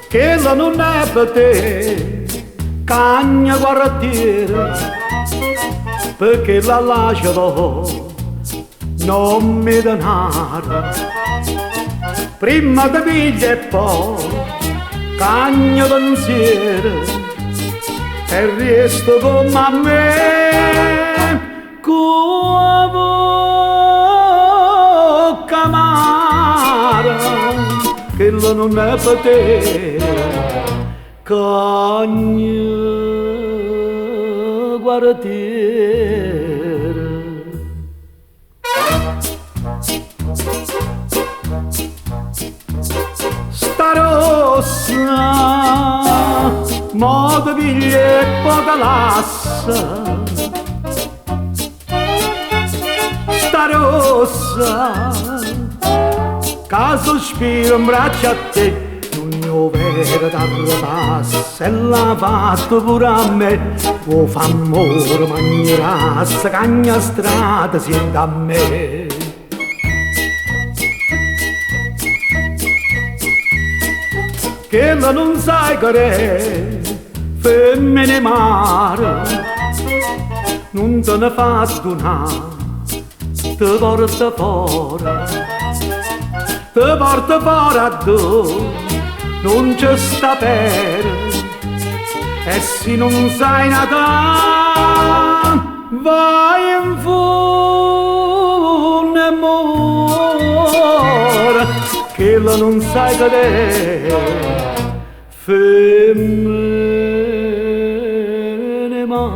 che non è per te, cagna guardiera, perché la lasciano non mi denaro. Prima ti piglia e poi cagna pensiero, e resto come a me, con la bocca amara, che non è per te, cagna guardiera. Sta rossa, modo piglia e poca lassa. Sta rossa, che sospiro in braccio a te, non vera d'arrabassa, e l'ha fatto pure a me, o fa amore manierassa, cagna strada siente a me. Che non sai che è femmine mare, non te ne fa donare, ti porta fuori a tu, non c'è sta per, e se non sai nadare, vai in fondo e muore, che non sai che è femmine mare.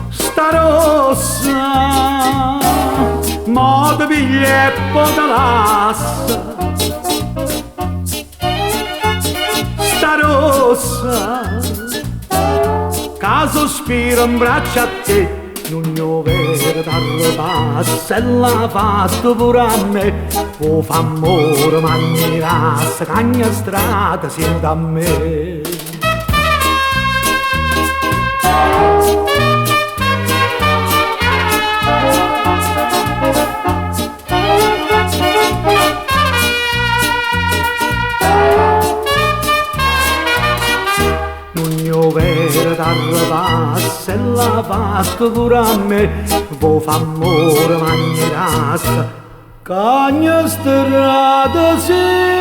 Sta rossa, modo piglia e poca lassa. Sta rossa, che sospiro in braccio a te, non io vera d'arrabassa, e l'ha fatto pure a me, o fa amore manierassa, cagna strada siente a me. Vera d'arrabassa, e l'ha fatto pure a me, vo fa amore manierassa, cagna strada sì.